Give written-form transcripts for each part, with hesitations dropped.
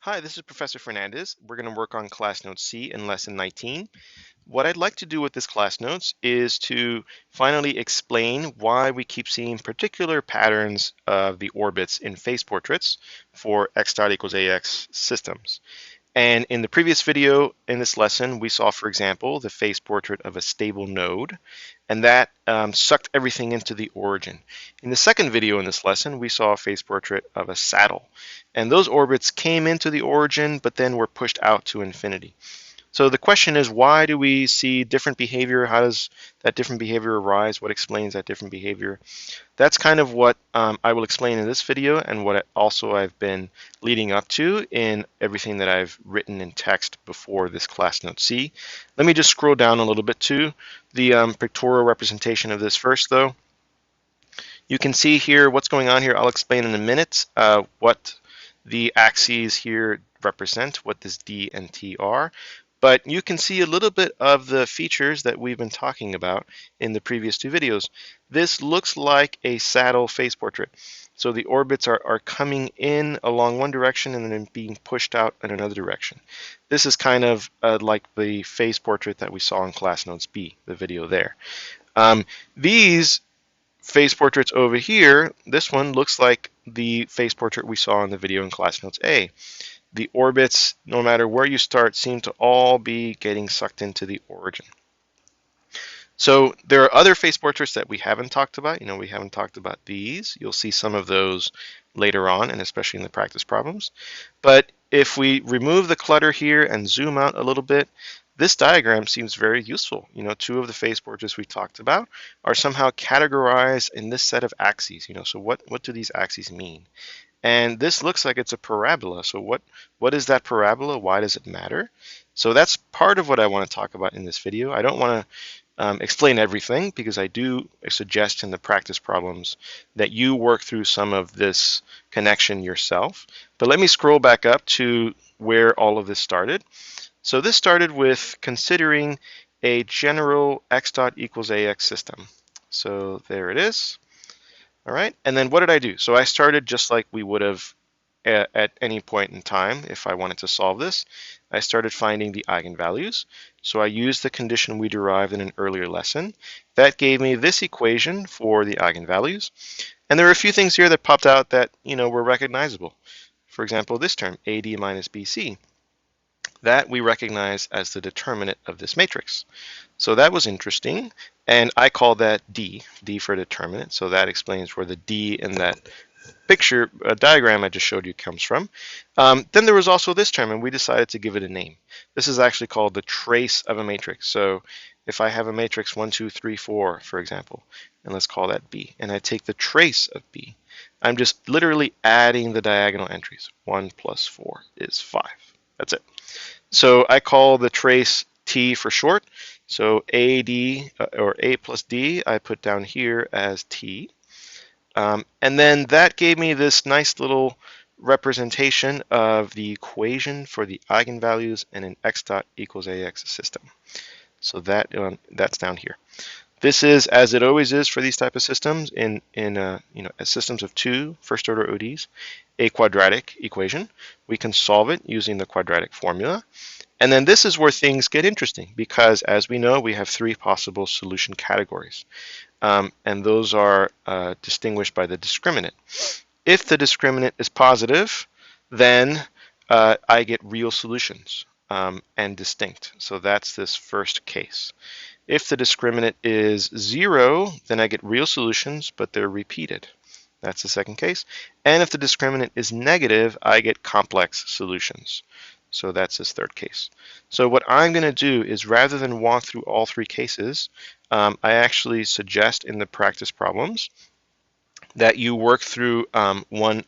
Hi, this is Professor Fernandez. We're going to work on class note C in lesson 19. What I'd like to do with this class notes is to finally explain why we keep seeing particular patterns of the orbits in phase portraits for x dot equals ax systems. And in the previous video in this lesson, we saw, for example, the phase portrait of a stable node, and that sucked everything into the origin. In the second video in this lesson, we saw a phase portrait of a saddle, and those orbits came into the origin, but then were pushed out to infinity. So the question is, why do we see different behavior? How does that different behavior arise? What explains that different behavior? That's kind of what I will explain in this video, and what also I've been leading up to in everything that I've written in text before this class note C. Let me just scroll down a little bit to the pictorial representation of this first, though. You can see here what's going on here. I'll explain in a minute what the axes here represent, what this D and T are. But you can see a little bit of the features that we've been talking about in the previous two videos. This looks like a saddle phase portrait. So the orbits are coming in along one direction and then being pushed out in another direction. This is kind of like the phase portrait that we saw in class notes B, the video there. These phase portraits over here, this one looks like the phase portrait we saw in the video in class notes A. The orbits, no matter where you start, seem to all be getting sucked into the origin. So there are other phase portraits that we haven't talked about. We haven't talked about these. You'll see some of those later on, and especially in the practice problems. But if we remove the clutter here and zoom out a little bit, this diagram seems very useful. Two of the phase portraits we talked about are somehow categorized in this set of axes. So what do these axes mean? And this looks like it's a parabola. So what is that parabola? Why does it matter? So that's part of what I want to talk about in this video. I don't want to explain everything, because I do suggest in the practice problems that you work through some of this connection yourself. But let me scroll back up to where all of this started. So this started with considering a general x dot equals ax system. So there it is. All right, and then what did I do? So I started just like we would have at any point in time if I wanted to solve this. I started finding the eigenvalues. So I used the condition we derived in an earlier lesson. That gave me this equation for the eigenvalues. And there are a few things here that popped out that were recognizable. For example, this term, AD minus BC. That we recognize as the determinant of this matrix. So that was interesting, and I call that D for determinant. So that explains where the D in that picture diagram I just showed you comes from. Then there was also this term, and we decided to give it a name. This is actually called the trace of a matrix. So if I have a matrix 1, 2, 3, 4, for example, and let's call that B, and I take the trace of B, I'm just literally adding the diagonal entries. 1 plus 4 is 5. That's it. So I call the trace T for short. So AD or A plus D I put down here as T. And then that gave me this nice little representation of the equation for the eigenvalues in an x dot equals ax system. So that's down here. This is, as it always is for these type of systems, in systems of two first order ODEs, a quadratic equation. We can solve it using the quadratic formula. And then this is where things get interesting, because as we know, we have three possible solution categories. And those are distinguished by the discriminant. If the discriminant is positive, then I get real solutions and distinct. So that's this first case. If the discriminant is 0, then I get real solutions, but they're repeated. That's the second case. And if the discriminant is negative, I get complex solutions. So that's this third case. So what I'm going to do is, rather than walk through all three cases, I actually suggest in the practice problems that you work through one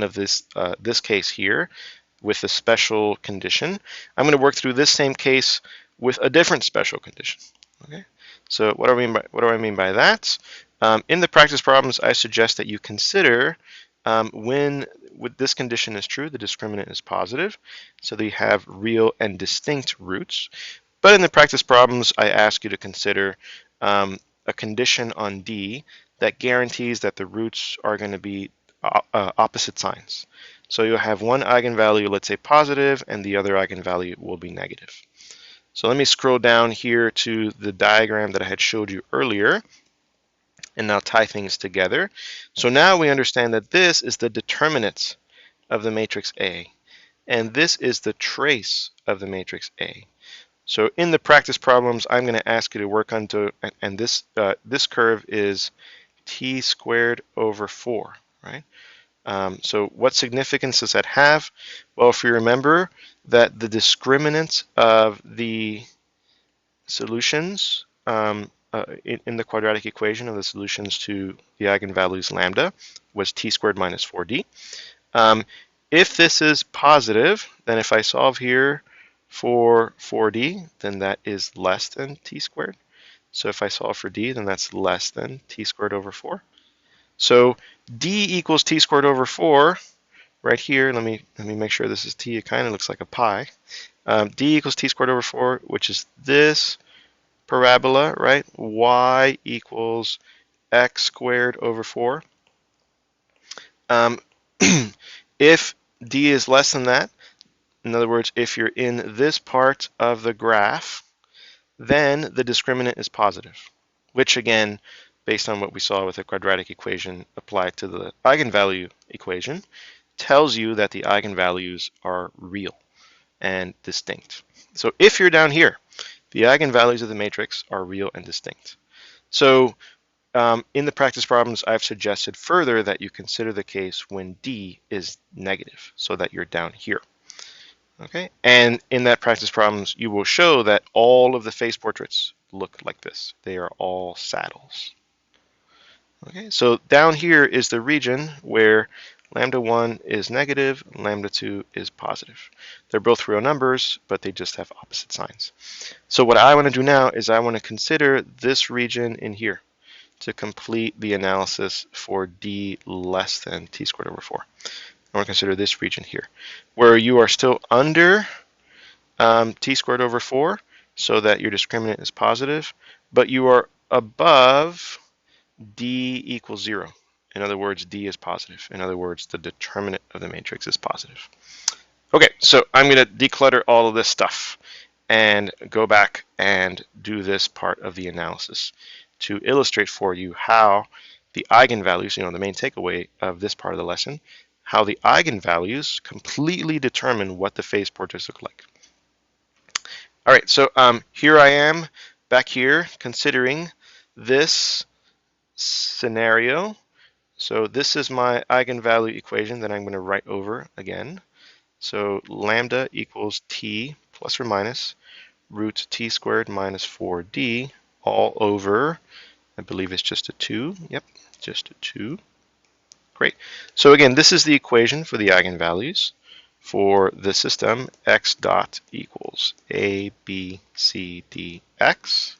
of this case here with a special condition. I'm going to work through this same case with a different special condition. Okay. So what do I mean by that? In the practice problems, I suggest that you consider when this condition is true, the discriminant is positive, so that you have real and distinct roots. But in the practice problems, I ask you to consider a condition on D that guarantees that the roots are going to be opposite signs. So you'll have one eigenvalue, let's say positive, and the other eigenvalue will be negative. So let me scroll down here to the diagram that I had showed you earlier and now tie things together. So now we understand that this is the determinant of the matrix A, and this is the trace of the matrix A. So in the practice problems, I'm going to ask you to work on and this curve is t squared over 4, right? So what significance does that have? Well, if you remember that the discriminant of the solutions in the quadratic equation of the solutions to the eigenvalues lambda was t squared minus 4d. If this is positive, then if I solve here for 4d, then that is less than t squared. So if I solve for d, then that's less than t squared over 4. So d equals t squared over 4 right here. Let me make sure this is t. It kind of looks like a pi. D equals t squared over 4, which is this parabola, right? Y equals x squared over 4. If d is less than that, in other words, if you're in this part of the graph, then the discriminant is positive, which again, based on what we saw with the quadratic equation applied to the eigenvalue equation, tells you that the eigenvalues are real and distinct. So if you're down here, the eigenvalues of the matrix are real and distinct. So in the practice problems, I've suggested further that you consider the case when D is negative, so that you're down here. Okay, and in that practice problems, you will show that all of the face portraits look like this. They are all saddles. Okay, so down here is the region where lambda 1 is negative, lambda 2 is positive. They're both real numbers, but they just have opposite signs. So what I want to do now is I want to consider this region in here to complete the analysis for d less than t squared over 4. I want to consider this region here, where you are still under t squared over 4, so that your discriminant is positive, but you are above d equals 0. In other words, d is positive. In other words, the determinant of the matrix is positive. Okay, so I'm going to declutter all of this stuff and go back and do this part of the analysis to illustrate for you how the eigenvalues, the main takeaway of this part of the lesson, how the eigenvalues completely determine what the phase portraits look like. All right, so here I am back here considering this scenario. So this is my eigenvalue equation that I'm going to write over again. So lambda equals t plus or minus root t squared minus 4d all over, I believe it's just a 2. Yep, just a 2. Great. So again, this is the equation for the eigenvalues for the system x dot equals a, b, c, d, x.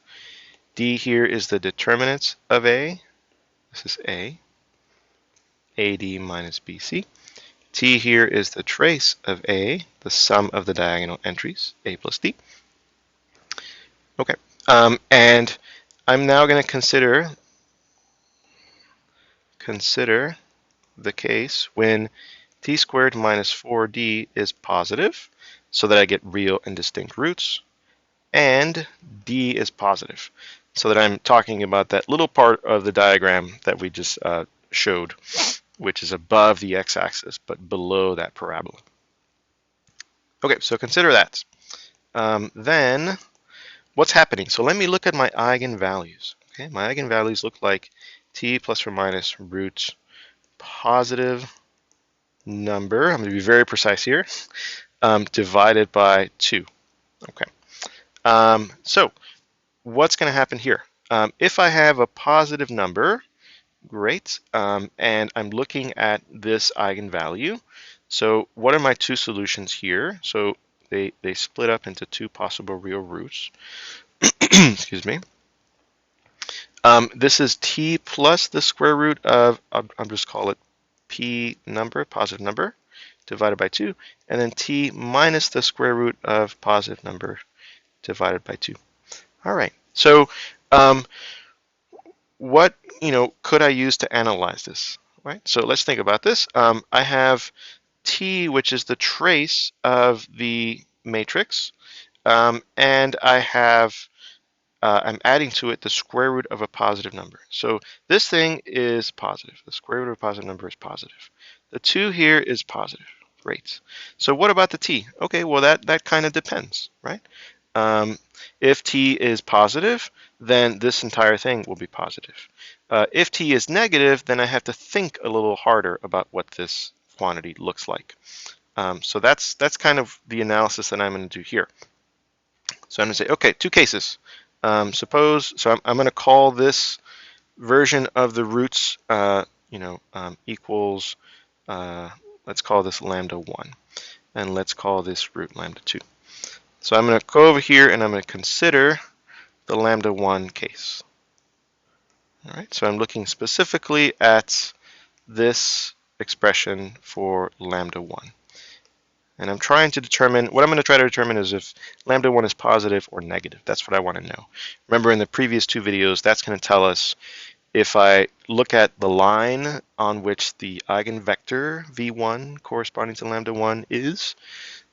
D here is the determinant of a. This is a. AD minus BC. T here is the trace of A, the sum of the diagonal entries, A plus D. Okay, and I'm now going to consider the case when t squared minus 4d is positive, so that I get real and distinct roots, and d is positive, so that I'm talking about that little part of the diagram that we just showed, which is above the x-axis but below that parabola. Okay, so consider that. Then what's happening? So let me look at my eigenvalues. Okay, my eigenvalues look like t plus or minus root positive number, I'm going to be very precise here, divided by 2. Okay, so what's going to happen here? If I have a positive number, great, and I'm looking at this eigenvalue. So what are my two solutions here? So they split up into two possible real roots. Excuse me. This is t plus the square root of, I'll just call it p number, positive number, divided by 2, and then t minus the square root of positive number divided by 2. All right, so what could I use to analyze this? Right. So let's think about this. I have t, which is the trace of the matrix, and I'm adding to it the square root of a positive number. So this thing is positive. The square root of a positive number is positive. The 2 here is positive. Great. So what about the t? Okay, well that kind of depends, right? If t is positive, then this entire thing will be positive. If t is negative, then I have to think a little harder about what this quantity looks like. So that's kind of the analysis that I'm going to do here. So I'm going to say, okay, 2 cases. I'm going to call this version of the roots, equals, let's call this lambda 1. And let's call this root lambda 2. So I'm going to go over here and I'm going to consider the lambda 1 case. All right, so I'm looking specifically at this expression for lambda 1. And I'm trying to determine, what I'm going to try to determine is if lambda 1 is positive or negative. That's what I want to know. Remember in the previous 2 videos, that's going to tell us if I look at the line on which the eigenvector v1 corresponding to lambda 1 is,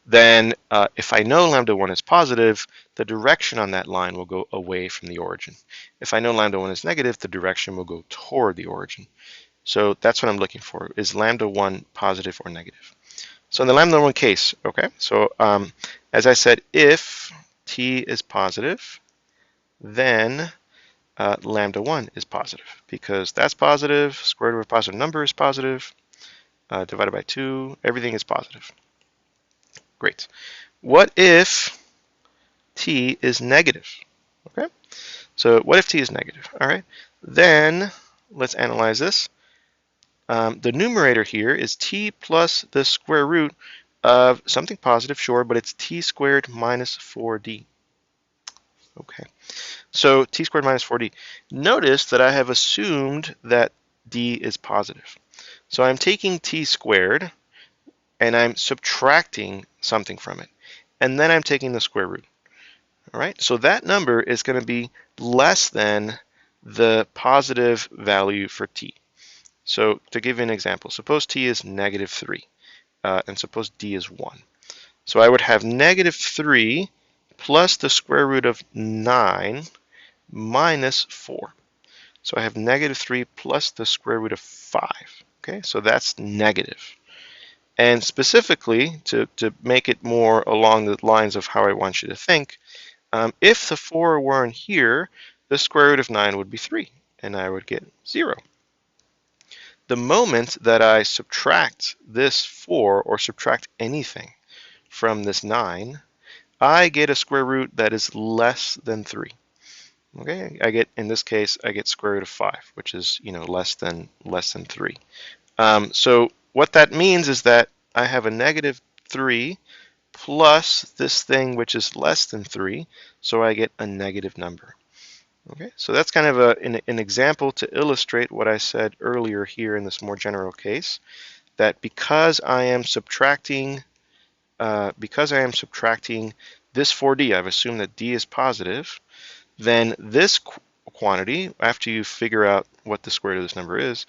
then if I know lambda 1 is positive, the direction on that line will go away from the origin. If I know lambda 1 is negative, the direction will go toward the origin. So that's what I'm looking for. Is lambda 1 positive or negative? So in the lambda 1 case, okay, so as I said, if t is positive, then lambda 1 is positive, because that's positive, square root of a positive number is positive, divided by 2, everything is positive. Great. What if t is negative? Okay, so what if t is negative? All right, then let's analyze this. The numerator here is t plus the square root of something positive, sure, but it's t squared minus 4d. Okay, so t squared minus 4d. Notice that I have assumed that d is positive. So I'm taking t squared and I'm subtracting something from it. And then I'm taking the square root. All right, so that number is going to be less than the positive value for t. So to give you an example, suppose t is negative 3, and suppose d is 1. So I would have negative 3 plus the square root of 9 minus 4. So I have negative 3 plus the square root of 5. Okay, so that's negative. And specifically, to make it more along the lines of how I want you to think, if the 4 weren't here, the square root of 9 would be 3, and I would get 0. The moment that I subtract this 4 or subtract anything from this 9, I get a square root that is less than 3. Okay, in this case, I get square root of 5, which is less than 3. So what that means is that I have a negative 3 plus this thing which is less than 3, so I get a negative number. Okay, so that's kind of an example to illustrate what I said earlier here in this more general case, that because I am subtracting this 4d, I've assumed that d is positive, then this quantity, after you figure out what the square root of this number is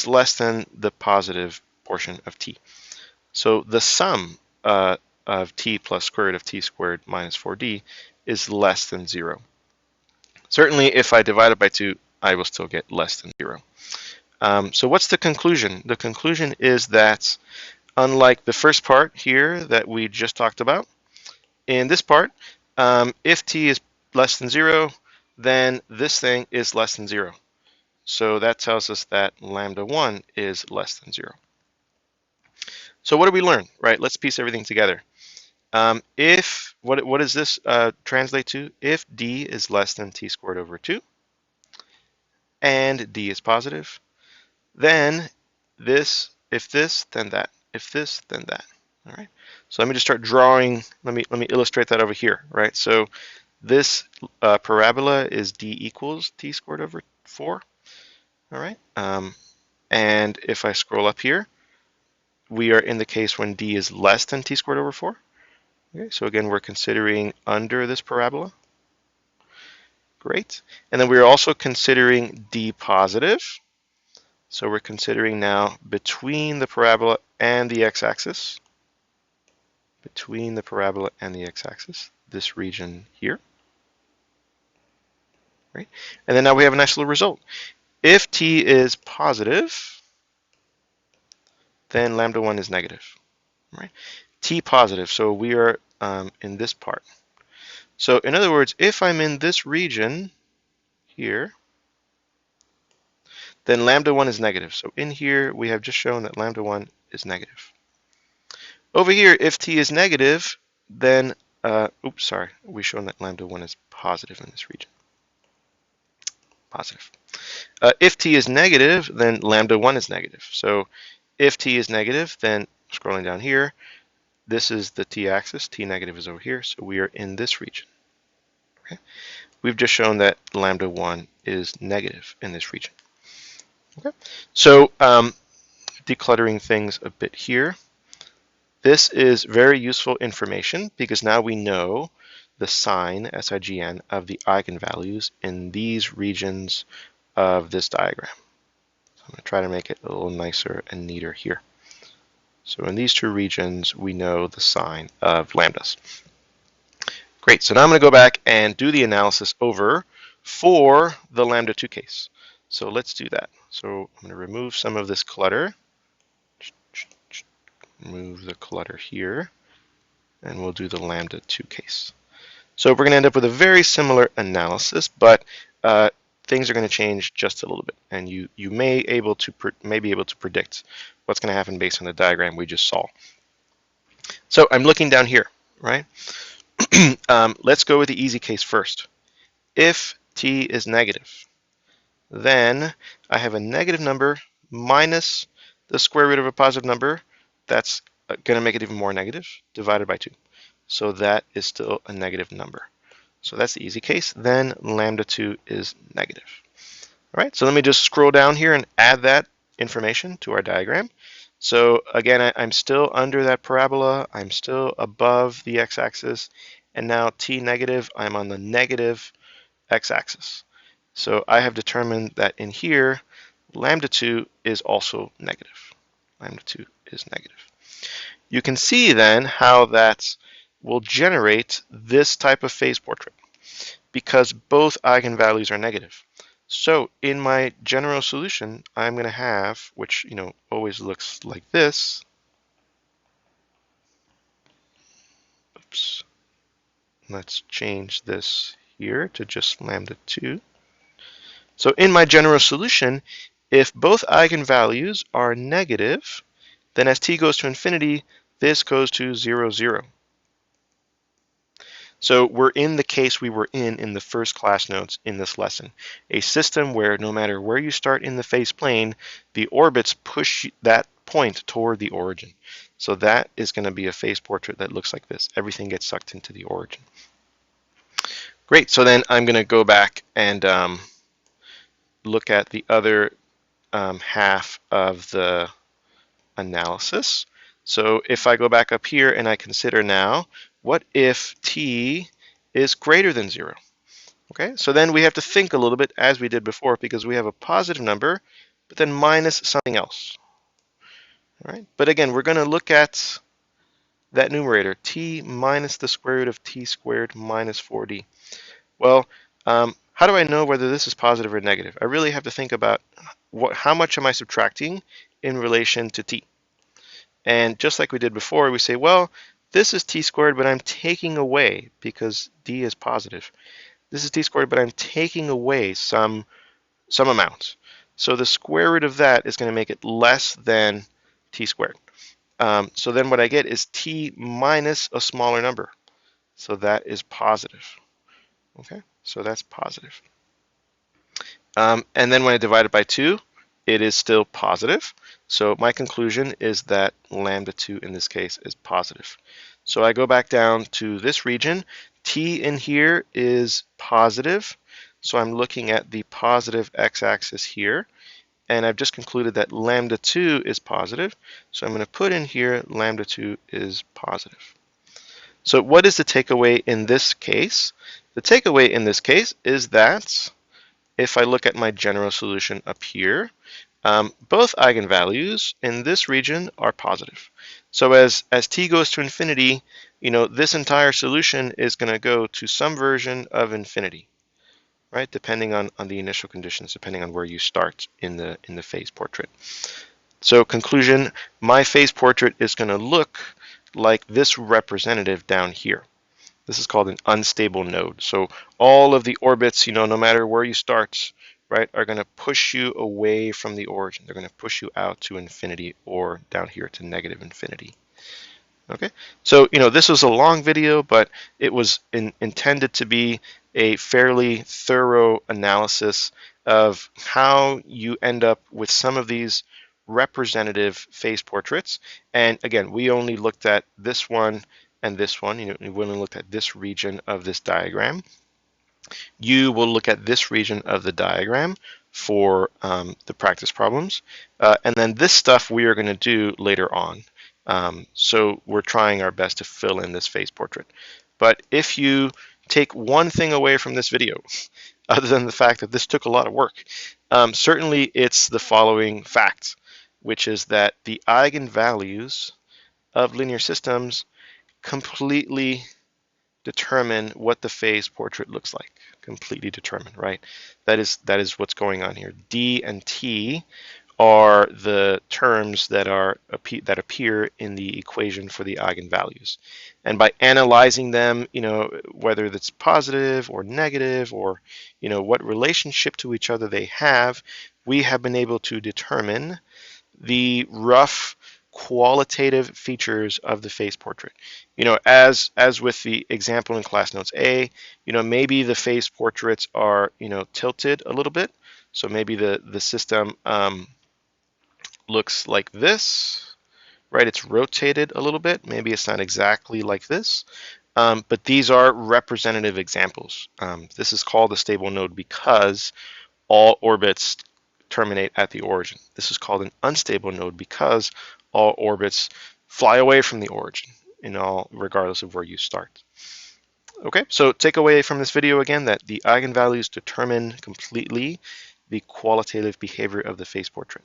less than the positive portion of t. So the sum of t plus square root of t squared minus 4d is less than 0. Certainly, if I divide it by 2, I will still get less than 0. So what's the conclusion? The conclusion is that unlike the first part here that we just talked about, in this part, if t is less than 0, then this thing is less than 0. So that tells us that lambda 1 is less than 0. So what did we learn? Right, let's piece everything together. What does this translate to? If d is less than t squared over 2, and d is positive, then this, if this, then that. If this, then that. All right. So let me just start drawing. Let me illustrate that over here. Right. So this parabola is d equals t squared over 4. All right. And if I scroll up here, we are in the case when d is less than t squared over 4. Okay, so again, we're considering under this parabola. Great. And then we're also considering d positive. So we're considering now between the parabola and the x-axis, between the parabola and the x-axis, this region here, right? And then now we have a nice little result. If t is positive, then lambda 1 is negative, right? T positive, so we are in this part. So in other words, if I'm in this region here, then lambda 1 is negative. So in here, we have just shown that lambda 1 is negative. Over here, if t is negative, then, oops, sorry, we've shown that lambda 1 is positive in this region. Positive. If t is negative, then lambda 1 is negative. So if t is negative, then scrolling down here, this is the t-axis. T negative is over here, so we are in this region. Okay? We've just shown that lambda 1 is negative in this region. Okay? So decluttering things a bit here. This is very useful information because now we know the sign, SIGN, of the eigenvalues in these regions of this diagram. So I'm going to try to make it a little nicer and neater here. So in these two regions, we know the sign of lambdas. Great, so now I'm going to go back and do the analysis over for the lambda 2 case. So let's do that. So I'm going to remove some of this clutter. Move the clutter here, and we'll do the lambda 2 case. So we're going to end up with a very similar analysis, but things are going to change just a little bit, and you may be able to predict what's going to happen based on the diagram we just saw. So I'm looking down here, right? Let's go with the easy case first. If t is negative, then I have a negative number minus the square root of a positive number. That's going to make it even more negative, divided by 2. So that is still a negative number. So that's the easy case. Then lambda 2 is negative. All right, so let me just scroll down here and add that information to our diagram. So again, I'm still under that parabola. I'm still above the x-axis. And now t negative, I'm on the negative x-axis. So I have determined that in here, lambda 2 is also negative. Lambda 2 is negative. You can see then how that will generate this type of phase portrait because both eigenvalues are negative. So in my general solution, I'm going to have, which always looks like this. Oops. Let's change this here to just lambda 2. So in my general solution, if both eigenvalues are negative, then as t goes to infinity, this goes to 0, 0. So we're in the case we were in the first class notes in this lesson. A system where no matter where you start in the phase plane, the orbits push that point toward the origin. So that is going to be a phase portrait that looks like this. Everything gets sucked into the origin. Great, so then I'm going to go back and look at the other half of the analysis. So if I go back up here and I consider now, what if t is greater than 0? Okay, so then we have to think a little bit as we did before because we have a positive number, but then minus something else. All right, but again, we're going to look at that numerator, t minus the square root of t squared minus 4d. Well, how do I know whether this is positive or negative? I really have to think about how much am I subtracting in relation to t? And just like we did before, we say, well, this is t squared, but I'm taking away, because d is positive. This is t squared, but I'm taking away some amount. So the square root of that is going to make it less than t squared. So then what I get is t minus a smaller number. So that is positive. Okay, so that's positive. And then when I divide it by 2, it is still positive. So my conclusion is that lambda 2 in this case is positive. So I go back down to this region. T in here is positive. So I'm looking at the positive x-axis here. And I've just concluded that lambda 2 is positive. So I'm going to put in here lambda 2 is positive. So what is the takeaway in this case? The takeaway in this case is that if I look at my general solution up here, both eigenvalues in this region are positive. So as t goes to infinity, this entire solution is going to go to some version of infinity, right? Depending on the initial conditions, depending on where you start in the phase portrait. So conclusion, my phase portrait is going to look like this representative down here. This is called an unstable node. So all of the orbits, no matter where you start, right, are going to push you away from the origin. They're going to push you out to infinity or down here to negative infinity. Okay, so this was a long video, but it was intended to be a fairly thorough analysis of how you end up with some of these representative phase portraits. And again, we only looked at this one and this one. We only looked at this region of this diagram. You will look at this region of the diagram for the practice problems. And then this stuff we are going to do later on. So we're trying our best to fill in this phase portrait. But if you take one thing away from this video, other than the fact that this took a lot of work, certainly it's the following fact, which is that the eigenvalues of linear systems completely determine what the phase portrait looks like. Completely determine, right? That is what's going on here. D and T are the terms that appear in the equation for the eigenvalues. And by analyzing them, whether that's positive or negative or what relationship to each other they have, we have been able to determine the rough qualitative features of the phase portrait. As with the example in class notes A, maybe the phase portraits are tilted a little bit. So maybe the system looks like this, right? It's rotated a little bit. Maybe it's not exactly like this, but these are representative examples. This is called a stable node because all orbits terminate at the origin. This is called an unstable node because all orbits fly away from the origin, regardless of where you start. Okay, so take away from this video again that the eigenvalues determine completely the qualitative behavior of the phase portrait.